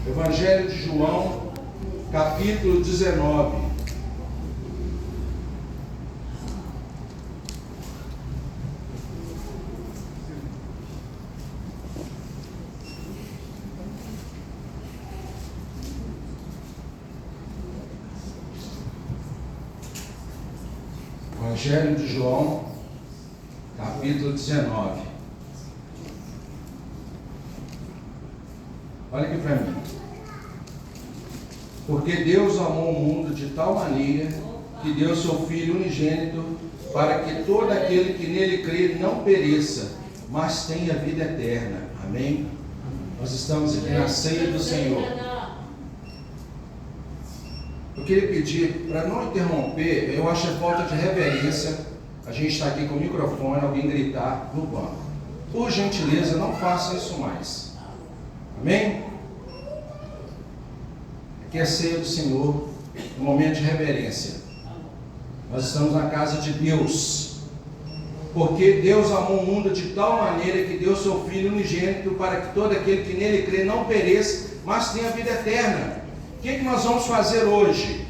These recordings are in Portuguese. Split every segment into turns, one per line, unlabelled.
Evangelho de João, capítulo 19. Evangelho de João, capítulo 19. Olha aqui para mim. Porque Deus amou o mundo de tal maneira que deu seu Filho unigênito, para que todo aquele que nele crê não pereça, mas tenha vida eterna. Amém? Nós estamos aqui na ceia do Senhor. Eu queria pedir, para não interromper, eu acho falta de reverência a gente estar aqui com o microfone, alguém gritar no banco. Por gentileza, não faça isso mais. Amém? Aqui é a ceia do Senhor, um momento de reverência. Nós estamos na casa de Deus. Porque Deus amou o mundo de tal maneira que deu seu Filho unigênito, para que todo aquele que nele crê não pereça, mas tenha vida eterna. O que nós vamos fazer hoje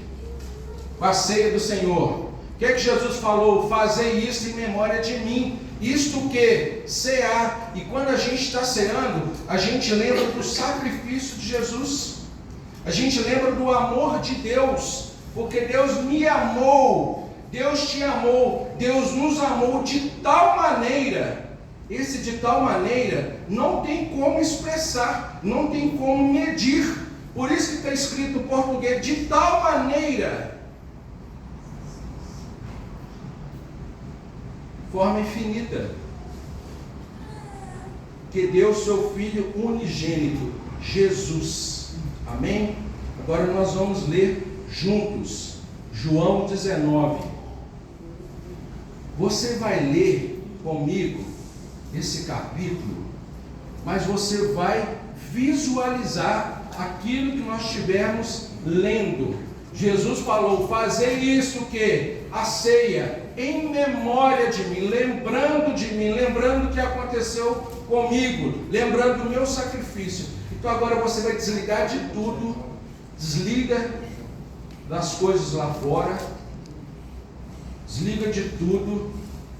com a ceia do Senhor? O que Jesus falou? Fazer isso em memória de mim. Isto que? Cear. E quando a gente está ceando, a gente lembra do sacrifício de Jesus. A gente lembra do amor de Deus. Porque Deus me amou. Deus te amou. Deus nos amou de tal maneira. Esse de tal maneira não tem como expressar, não tem como medir. Por isso que está escrito em português, de tal maneira, forma infinita, que deu seu Filho unigênito, Jesus. Amém? Agora nós vamos ler juntos, João 19. Você vai ler comigo esse capítulo, mas você vai visualizar aquilo que nós estivemos lendo. Jesus falou: fazer isso que? A ceia, em memória de mim, lembrando de mim, lembrando o que aconteceu comigo, lembrando do meu sacrifício. Então agora você vai desligar de tudo, desliga das coisas lá fora, desliga de tudo,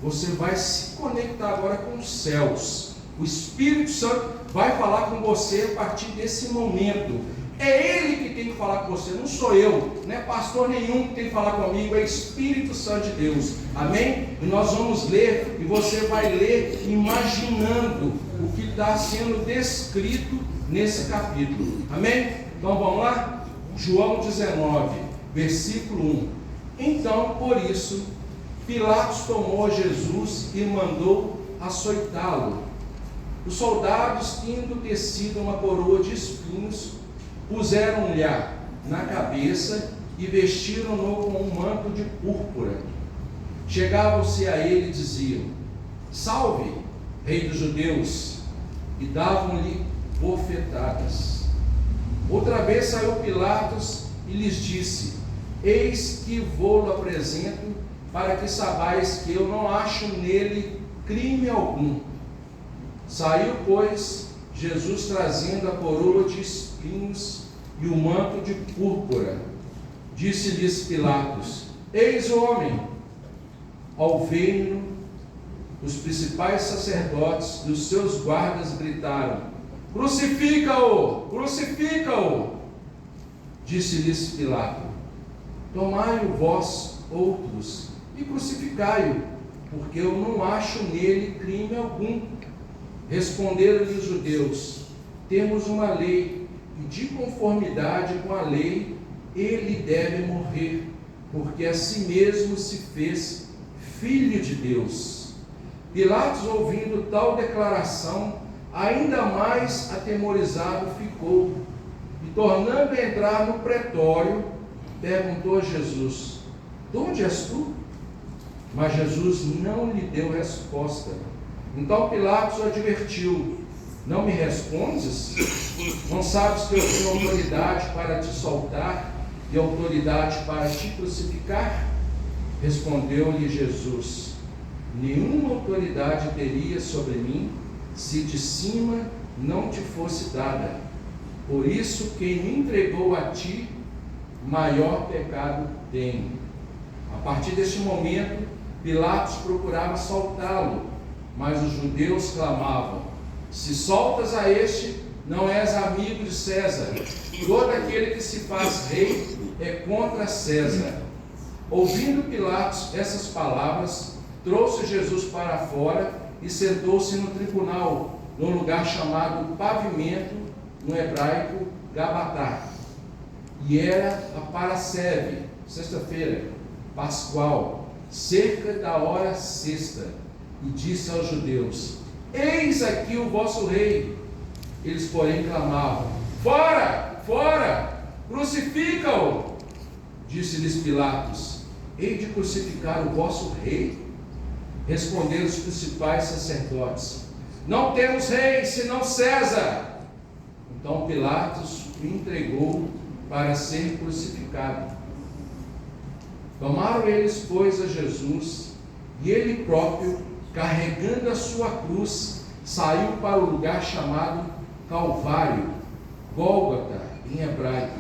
você vai se conectar agora com os céus. O Espírito Santo vai falar com você a partir desse momento. É Ele que tem que falar com você, não sou eu, não é pastor nenhum que tem que falar comigo, é Espírito Santo de Deus. Amém? E nós vamos ler, e você vai ler imaginando o que está sendo descrito nesse capítulo. Amém? Então vamos lá? João 19, versículo 1. Então, por isso, Pilatos tomou Jesus e mandou açoitá-lo. Os soldados, tendo tecido uma coroa de espinhos, puseram-lhe na cabeça e vestiram-no com um manto de púrpura. Chegavam-se a ele e diziam: salve, rei dos judeus, e davam-lhe bofetadas. Outra vez saiu Pilatos e lhes disse: eis que vou-lo apresento, para que sabais que eu não acho nele crime algum. Saiu, pois, Jesus trazendo a coroa de espinhos e o manto de púrpura. Disse-lhes Pilatos: eis o homem. Ao ver-no, os principais sacerdotes e os seus guardas gritaram: crucifica-o! Crucifica-o! Disse-lhes Pilato: tomai-o vós outros e crucificai-o, porque eu não acho nele crime algum. Responderam-lhe os judeus: temos uma lei, e de conformidade com a lei ele deve morrer, porque a si mesmo se fez filho de Deus. Pilatos, ouvindo tal declaração, ainda mais atemorizado ficou, e tornando a entrar no pretório, perguntou a Jesus: de onde és tu? Mas Jesus não lhe deu resposta. Então Pilatos o advertiu: não me respondes? Não sabes que eu tenho autoridade para te soltar e autoridade para te crucificar? Respondeu-lhe Jesus: nenhuma autoridade teria sobre mim, se de cima não te fosse dada. Por isso, quem me entregou a ti, maior pecado tem. A partir deste momento, Pilatos procurava soltá-lo, mas os judeus clamavam: se soltas a este, não és amigo de César. Todo aquele que se faz rei é contra César. Ouvindo Pilatos essas palavras, trouxe Jesus para fora e sentou-se no tribunal, num lugar chamado Pavimento, no hebraico Gabatá. E era a Parasceve, sexta-feira, pascual, cerca da hora sexta. E disse aos judeus: eis aqui o vosso rei. Eles, porém, clamavam: fora, fora, crucifica-o. Disse-lhes Pilatos: hei de crucificar o vosso rei? Responderam os principais sacerdotes: não temos rei, senão César. Então Pilatos o entregou para ser crucificado. Tomaram eles, pois, a Jesus, e ele próprio, carregando a sua cruz, saiu para o lugar chamado Calvário, Gólgota em hebraico,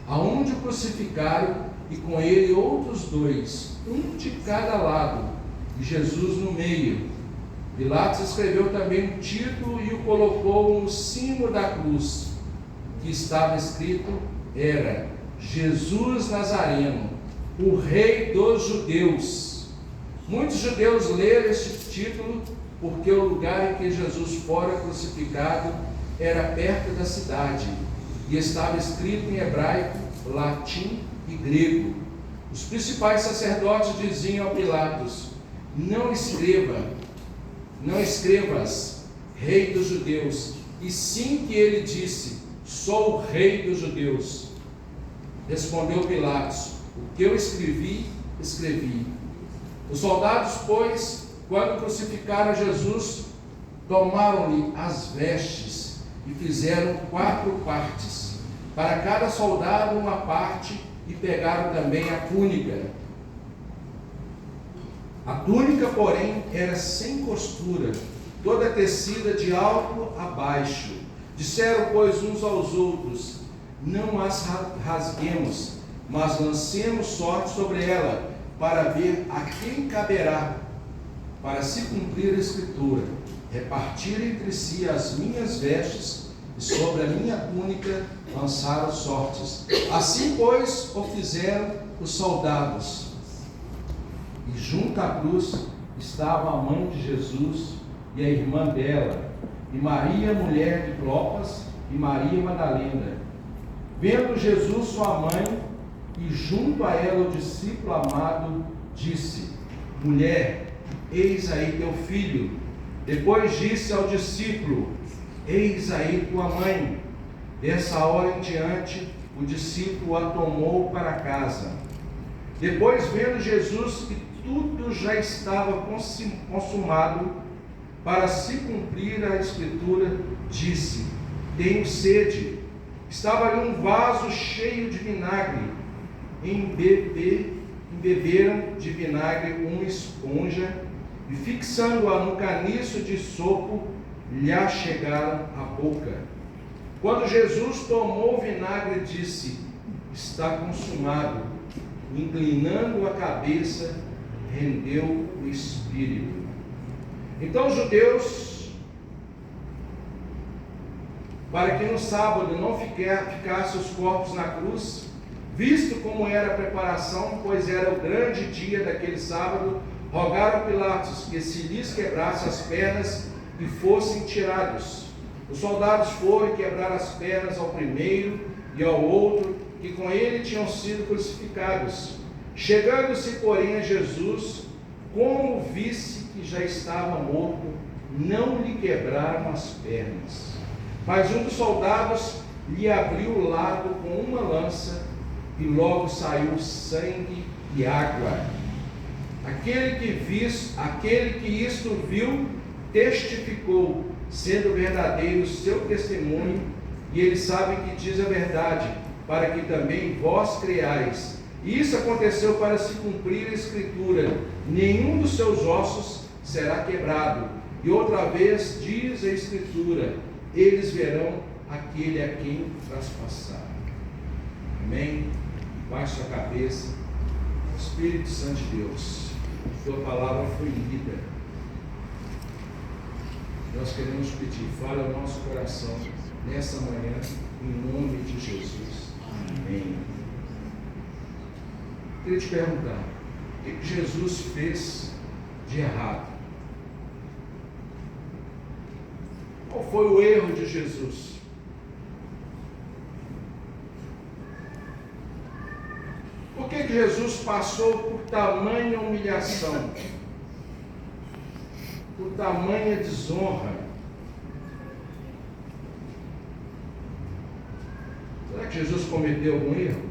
aonde o crucificaram, e com ele outros dois, um de cada lado, e Jesus no meio. Pilatos escreveu também um título e o colocou no cimo da cruz. O que estava escrito era: Jesus Nazareno, o Rei dos Judeus. Muitos judeus leram este título porque o lugar em que Jesus fora crucificado era perto da cidade e estava escrito em hebraico, latim e grego. Os principais sacerdotes diziam a Pilatos: não escrevas Rei dos Judeus, e sim que ele disse: sou o Rei dos Judeus. Respondeu Pilatos: o que eu escrevi, escrevi. Os soldados, pois, quando crucificaram Jesus, tomaram-lhe as vestes e fizeram 4 partes, para cada soldado uma parte, e pegaram também a túnica. A túnica, porém, era sem costura, toda tecida de alto a baixo. Disseram, pois, uns aos outros: não as rasguemos, mas lancemos sorte sobre ela, para ver a quem caberá, para se cumprir a Escritura: repartir entre si as minhas vestes, e sobre a minha túnica lançaram sortes. Assim, pois, o fizeram os soldados. E junto à cruz estava a mãe de Jesus e a irmã dela, e Maria, mulher de Clopas, e Maria Madalena. Vendo Jesus sua mãe, e junto a ela o discípulo amado, disse: mulher, eis aí teu filho. Depois disse ao discípulo: eis aí tua mãe. Dessa hora em diante, o discípulo a tomou para casa. Depois, vendo Jesus que tudo já estava consumado, para se cumprir a Escritura, disse: tenho sede. Estava ali um vaso cheio de vinagre. Embeberam de vinagre uma esponja, e fixando-a no caniço de sopo, lhe chegaram à boca. Quando Jesus tomou o vinagre, disse: está consumado. Inclinando a cabeça, rendeu o espírito. Então os judeus, para que no sábado não ficassem os corpos na cruz, visto como era a preparação, pois era o grande dia daquele sábado, rogaram a Pilatos que se lhes quebrasse as pernas e fossem tirados. Os soldados foram e quebraram as pernas ao primeiro e ao outro, que com ele tinham sido crucificados. Chegando-se, porém, a Jesus, como visse que já estava morto, não lhe quebraram as pernas. Mas um dos soldados lhe abriu o lado com uma lança, e logo saiu sangue e água. Aquele que isto viu, testificou, sendo verdadeiro o seu testemunho, e ele sabe que diz a verdade, para que também vós creais. E isso aconteceu para se cumprir a Escritura: nenhum dos seus ossos será quebrado. E outra vez diz a Escritura: eles verão aquele a quem traspassaram. Amém? Baixe a cabeça. Espírito Santo de Deus, tua palavra foi lida. Nós queremos pedir, fala ao nosso coração nessa manhã, em nome de Jesus. Amém. Queria te perguntar, o que Jesus fez de errado? Qual foi o erro de Jesus? Por que Jesus passou por tamanha humilhação? Por tamanha desonra? Será que Jesus cometeu algum erro?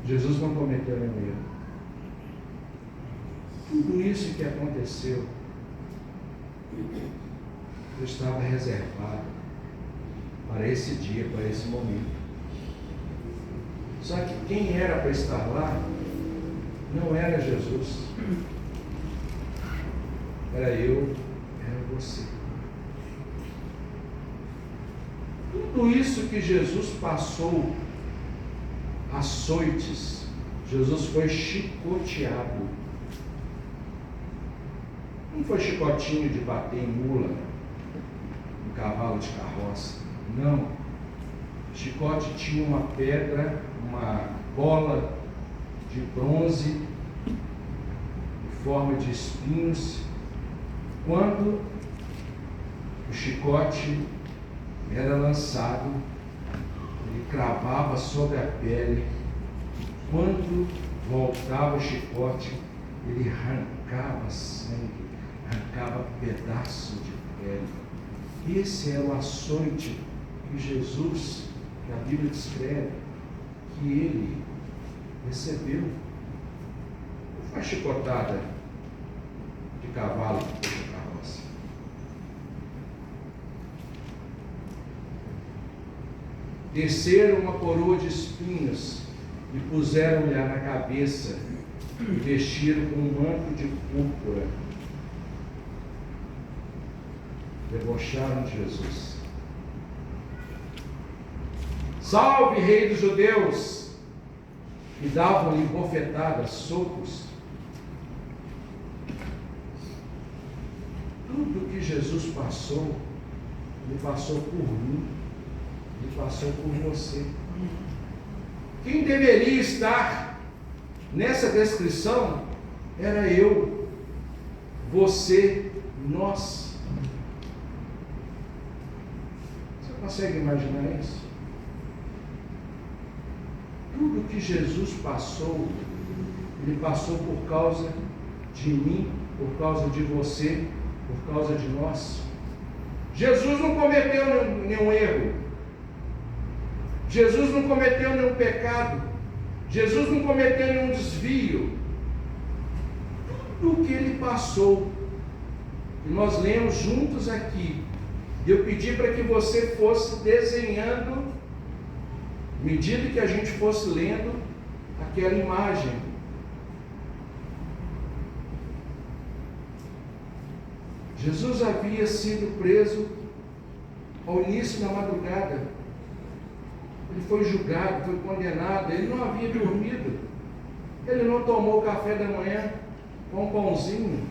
Jesus não cometeu nenhum erro. Tudo isso que aconteceu estava reservado para esse dia, para esse momento. Só que quem era para estar lá não era Jesus. Era eu, era você. Tudo isso que Jesus passou, açoites, Jesus foi chicoteado. Não foi chicotinho de bater em mula, em cavalo de carroça. Não. Chicote tinha uma pedra, uma bola de bronze, em forma de espinhos. Quando o chicote era lançado, ele cravava sobre a pele. Quando voltava o chicote, ele arrancava sangue, arrancava pedaço de pele. Esse era o açoite que Jesus, que a Bíblia descreve, que ele recebeu. Não foi chicotada de cavalo de carroça. Desceram uma coroa de espinhos e puseram-lhe na cabeça e vestiram com um manto de púrpura. Debocharam de Jesus. Salve, Rei dos Judeus! E davam-lhe bofetadas, socos. Tudo que Jesus passou, ele passou por mim, ele passou por você. Quem deveria estar nessa descrição era eu, você, nós. Você consegue imaginar isso? Tudo que Jesus passou, ele passou por causa de mim, por causa de você, por causa de nós. Jesus não cometeu nenhum erro. Jesus não cometeu nenhum pecado. Jesus não cometeu nenhum desvio. Tudo o que ele passou, que nós lemos juntos aqui, eu pedi para que você fosse desenhando, à medida que a gente fosse lendo aquela imagem. Jesus havia sido preso ao início da madrugada. Ele foi julgado, foi condenado. Ele não havia dormido. Ele não tomou café da manhã com um pãozinho.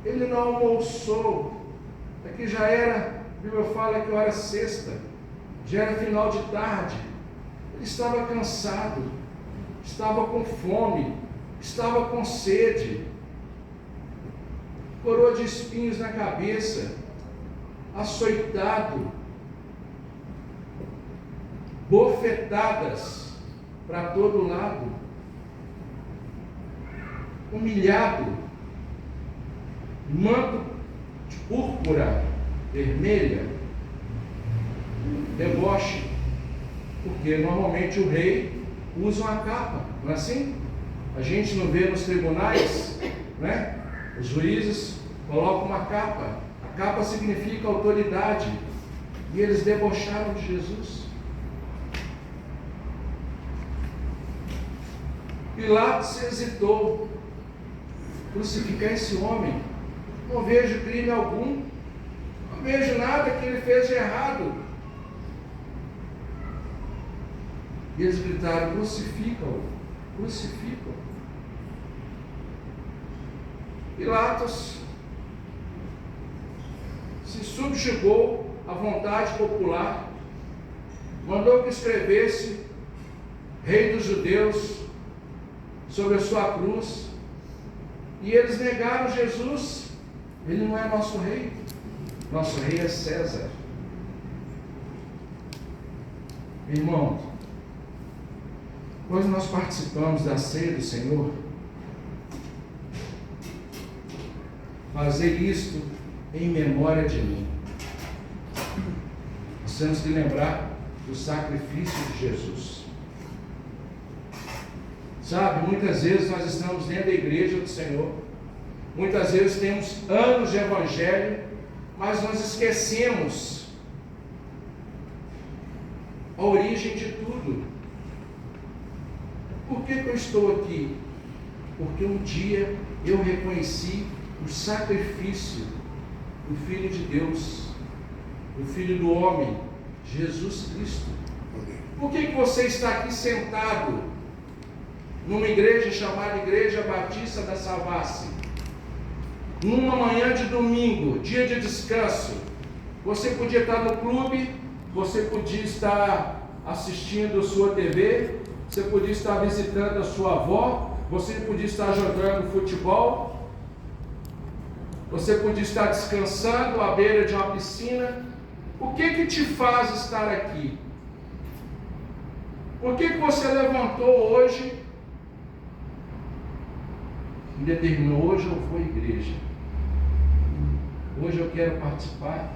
Ele não almoçou. Aqui já era, a Bíblia fala que era sexta, já era final de tarde. Ele estava cansado, estava com fome, estava com sede. Coroa de espinhos na cabeça, açoitado, bofetadas para todo lado, humilhado, manto de púrpura vermelha, deboche, porque normalmente o rei usa uma capa, não é assim? A gente não vê nos tribunais, né? Os juízes colocam uma capa. A capa significa autoridade. E eles debocharam de Jesus. Pilatos hesitou. crucificar esse homem. Não vejo crime algum. Não vejo nada que ele fez de errado. E eles gritaram: crucifica-o, crucifica-o. Pilatos se subjugou à vontade popular, mandou que escrevesse Rei dos Judeus sobre a sua cruz, e eles negaram Jesus. Ele não é nosso rei, nosso rei é César. Irmão, quando nós participamos da ceia do Senhor, fazer isto em memória de mim. Nós temos que lembrar do sacrifício de Jesus. Sabe, muitas vezes nós estamos dentro da igreja do Senhor, muitas vezes temos anos de evangelho, mas nós esquecemos a origem de tudo. Por que eu estou aqui? Porque um dia eu reconheci o sacrifício do Filho de Deus, do Filho do homem, Jesus Cristo. Por que você está aqui sentado numa igreja chamada Igreja Batista da Savassi, numa manhã de domingo, dia de descanso? Você podia estar no clube, você podia estar assistindo a sua TV, você podia estar visitando a sua avó, você podia estar jogando futebol, você podia estar descansando à beira de uma piscina. O que te faz estar aqui? Por que você levantou hoje e determinou: hoje eu vou à igreja, hoje eu quero participar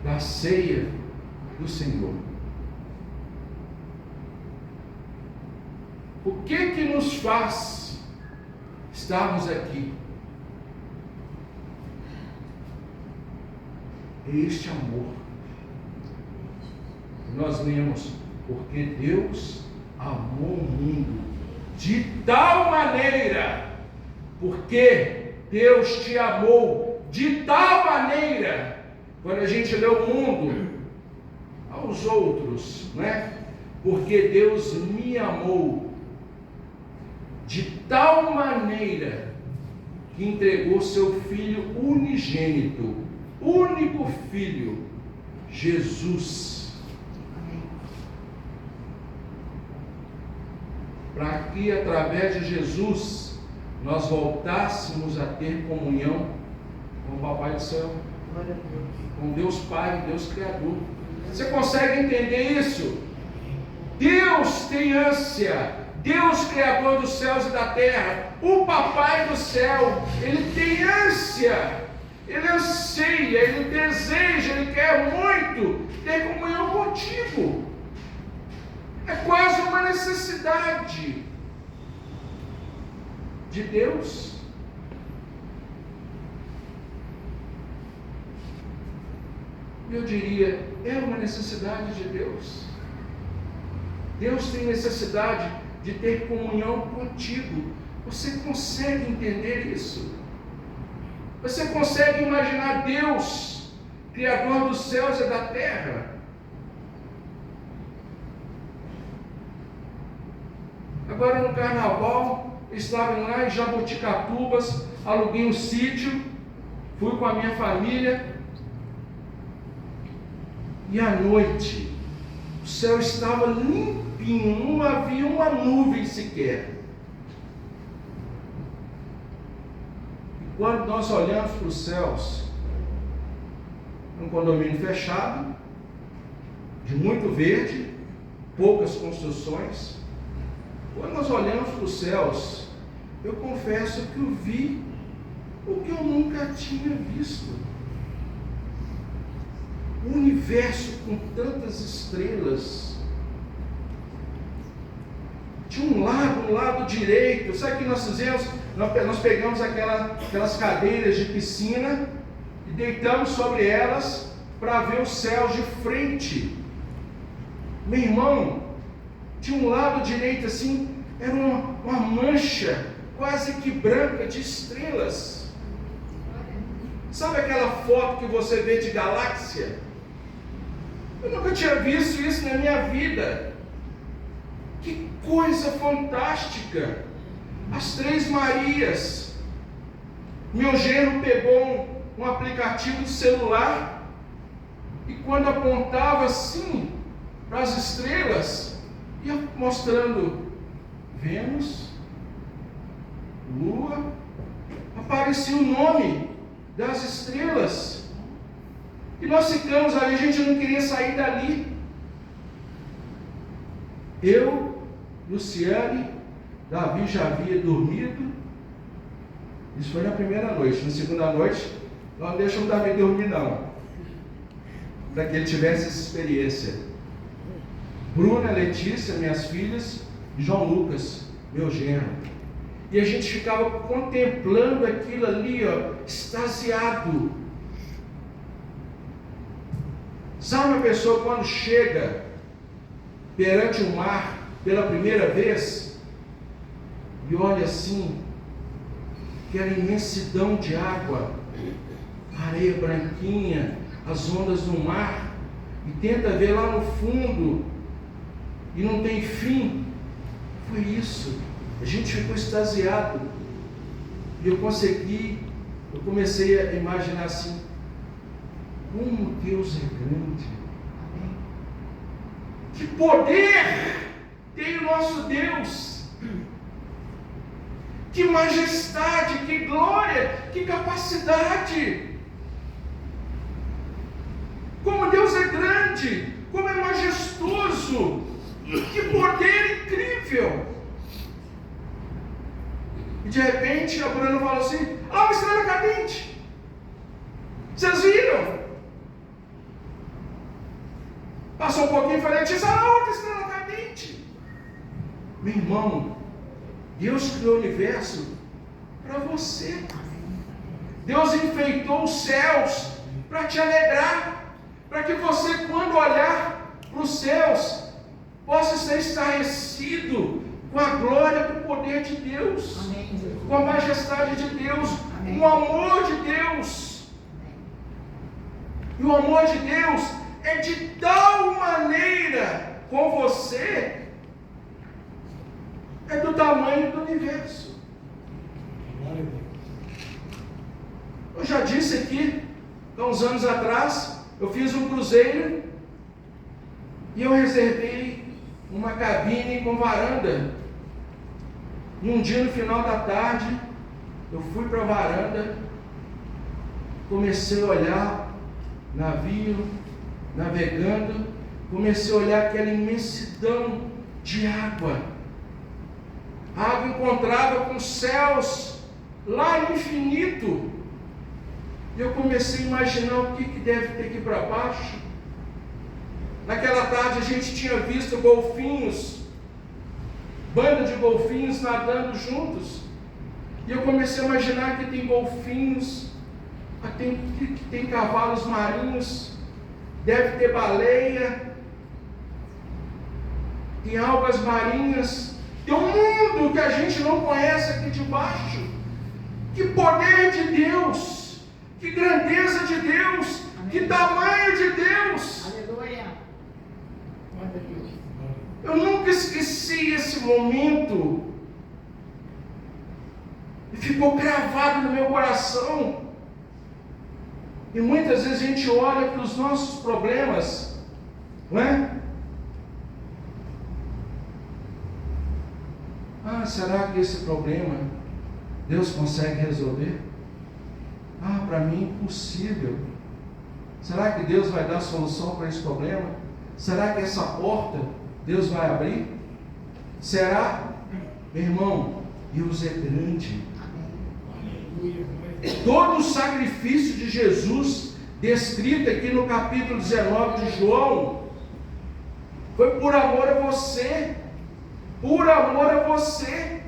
da ceia do Senhor? O que nos faz estarmos aqui? É este amor. Nós lemos: porque Deus amou o mundo de tal maneira. Porque Deus te amou de tal maneira. Quando a gente lê o mundo, aos outros, não é? Porque Deus me amou de tal maneira que entregou seu Filho unigênito, único Filho, Jesus, para que através de Jesus nós voltássemos a ter comunhão com o Papai do Céu, com Deus Pai, Deus Criador. Você consegue entender isso? Deus tem ânsia, Deus Criador dos céus e da terra, o Papai do céu, Ele tem ânsia, Ele anseia, Ele deseja, Ele quer muito ter comunhão contigo. É quase uma necessidade de Deus. Eu diria, é uma necessidade de Deus. Deus tem necessidade de ter comunhão contigo. Você consegue entender isso? Você consegue imaginar Deus, Criador dos céus e da terra? Agora no carnaval, estava lá em Jaboticatubas, aluguei um sítio, fui com a minha família, e à noite o céu estava limpinho, não havia uma nuvem sequer. E quando nós olhamos para os céus, um condomínio fechado, de muito verde, poucas construções. Quando nós olhamos para os céus, eu confesso que eu vi o que eu nunca tinha visto. O universo com tantas estrelas. De um lado direito, sabe o que nós fizemos? Nós pegamos aquelas cadeiras de piscina e deitamos sobre elas para ver os céus de frente. Meu irmão, de um lado direito assim, era uma mancha quase que branca de estrelas. Sabe aquela foto que você vê de galáxia? Eu nunca tinha visto isso na minha vida. Que coisa fantástica! As Três Marias. Meu genro pegou um aplicativo de celular e quando apontava assim para as estrelas, ia mostrando Vênus, Lua, aparecia o nome das estrelas. E nós ficamos ali, a gente não queria sair dali. Eu, Luciane, Davi já havia dormido. Isso foi na primeira noite. Na segunda noite, nós não deixamos Davi dormir não, para que ele tivesse essa experiência. Bruna, Letícia, minhas filhas, e João Lucas, meu genro. E a gente ficava contemplando aquilo ali, extasiado. Sabe uma pessoa quando chega perante o mar pela primeira vez e olha assim, aquela imensidão de água, areia branquinha, as ondas do mar, e tenta ver lá no fundo e não tem fim? Foi isso. A gente ficou extasiado. E eu comecei a imaginar assim, como Deus é grande. Que poder tem o nosso Deus. Que majestade, que glória, que capacidade. Como Deus é grande, como é majestoso, que poder incrível. E de repente a Bruna falou assim: uma estrela cadente. Vocês viram? Passou um pouquinho e falei: Letícia, outra estrela cadente. Meu irmão, Deus criou o universo para você. Deus enfeitou os céus para te alegrar, para que você, quando olhar para os céus, possa ser estarrecido com a glória, com o poder de Deus. Amém. Com a majestade de Deus. Amém. Com o amor de Deus. E o amor de Deus é de tal maneira com você, é do tamanho do universo. Eu já disse aqui, há uns anos atrás, eu fiz um cruzeiro e eu reservei uma cabine com varanda. E um dia no final da tarde, eu fui para a varanda, comecei a olhar navio, navegando, comecei a olhar aquela imensidão de água. A água encontrava com os céus lá no infinito. E eu comecei a imaginar o que deve ter aqui para baixo. Naquela tarde a gente tinha visto golfinhos, banda de golfinhos nadando juntos. E eu comecei a imaginar que tem golfinhos, que tem cavalos marinhos, deve ter baleia, tem algas marinhas, tem um mundo que a gente não conhece aqui debaixo. Que poder de Deus, que grandeza de Deus, amém. Que tamanho de Deus. Aleluia. Eu nunca esqueci esse momento, e ficou gravado no meu coração. E muitas vezes a gente olha para os nossos problemas, não é? Será que esse problema Deus consegue resolver? Para mim impossível. Será que Deus vai dar solução para esse problema? Será que essa porta Deus vai abrir? Será? Meu irmão, Deus é grande. Todo o sacrifício de Jesus, descrito aqui no capítulo 19 de João, foi por amor a você. Por amor a você.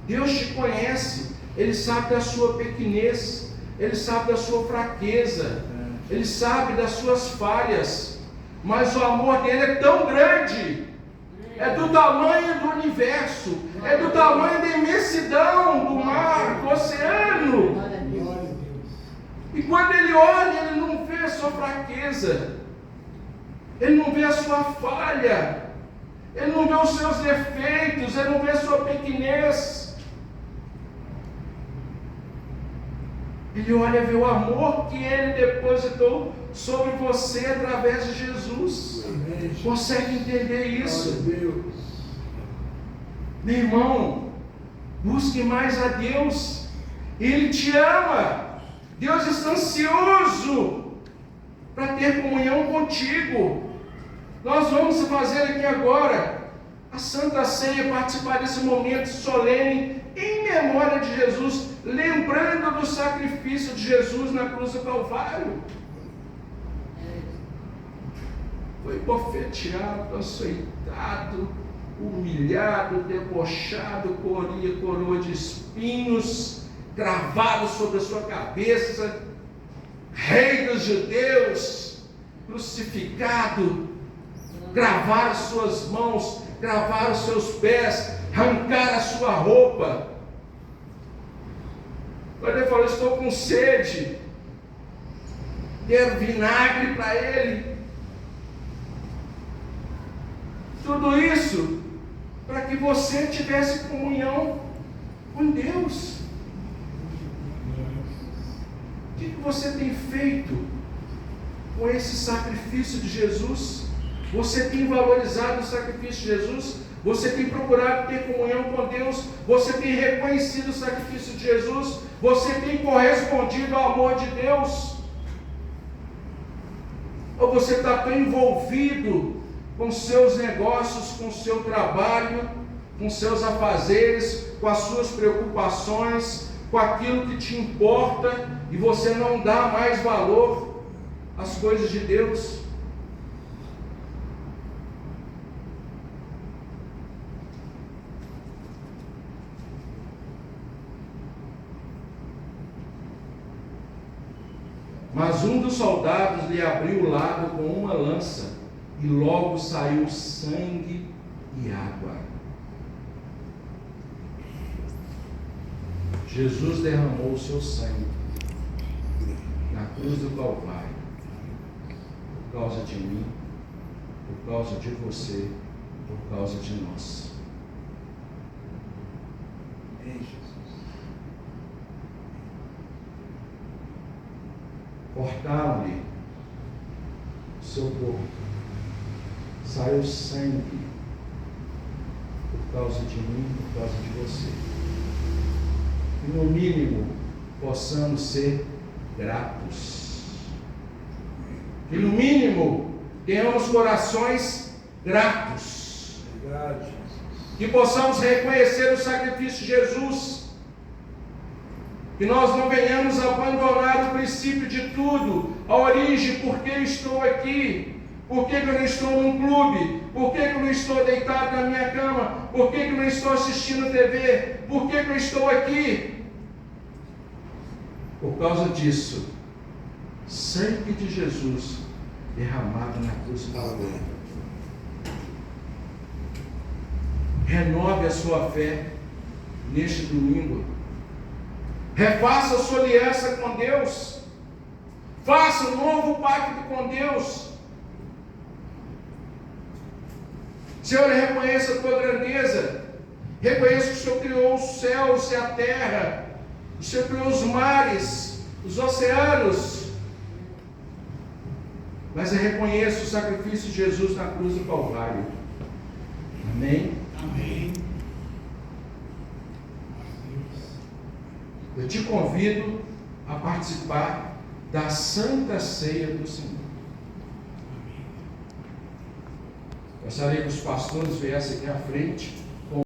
Deus te conhece. Ele sabe da sua pequenez. Ele sabe da sua fraqueza. Ele sabe das suas falhas. Mas o amor dele é tão grande é do tamanho do universo, é do tamanho da imensidão do mar, do oceano. E quando ele olha, ele não vê a sua fraqueza, ele não vê a sua falha, ele não vê os seus defeitos, ele não vê a sua pequenez. Ele olha e vê o amor que ele depositou sobre você através de Jesus. Consegue entender isso? Meu irmão, busque mais a Deus. Ele te ama. Deus está ansioso para ter comunhão contigo. Nós vamos fazer aqui agora a Santa Ceia, participar desse momento solene em memória de Jesus, lembrando do sacrifício de Jesus na cruz do Calvário. Foi bofeteado, açoitado, humilhado, debochado, coroa de espinhos, gravado sobre a sua cabeça, Rei dos Judeus, crucificado, gravar as suas mãos, gravar os seus pés, arrancar a sua roupa. Quando ele falou, estou com sede, quero vinagre para ele. Tudo isso para que você tivesse comunhão com Deus. O que você tem feito com esse sacrifício de Jesus? Você tem valorizado o sacrifício de Jesus? Você tem procurado ter comunhão com Deus? Você tem reconhecido o sacrifício de Jesus? Você tem correspondido ao amor de Deus? Ou você está tão envolvido com seus negócios, com seu trabalho, com seus afazeres, com as suas preocupações, com aquilo que te importa, e você não dá mais valor às coisas de Deus? Mas um dos soldados lhe abriu o lado com uma lança, e logo saiu sangue e água. Jesus derramou o seu sangue na cruz do Calvário, por causa de mim, por causa de você, por causa de nós. Cortaram-lhe o seu corpo, saiu sangue por causa de mim, por causa de você. E no mínimo possamos ser gratos. Que no mínimo tenhamos corações gratos. Que possamos reconhecer o sacrifício de Jesus. Que nós não venhamos abandonar o princípio de tudo, a origem, por que eu estou aqui, por que eu não estou num clube, por que eu não estou deitado na minha cama, por que eu não estou assistindo TV, por que eu estou aqui. Por causa disso, sangue de Jesus derramado na cruz do Calvário. Renove a sua fé neste domingo. Refaça a sua aliança com Deus. Faça um novo pacto com Deus. Senhor, reconheça a tua grandeza. Reconheça que o Senhor criou os céus e a terra. O Senhor criou os mares, os oceanos. Mas eu reconheço o sacrifício de Jesus na cruz do Calvário. Amém?
Amém.
Eu te convido a participar da Santa Ceia do Senhor. Gostaria que os pastores viessem aqui à frente.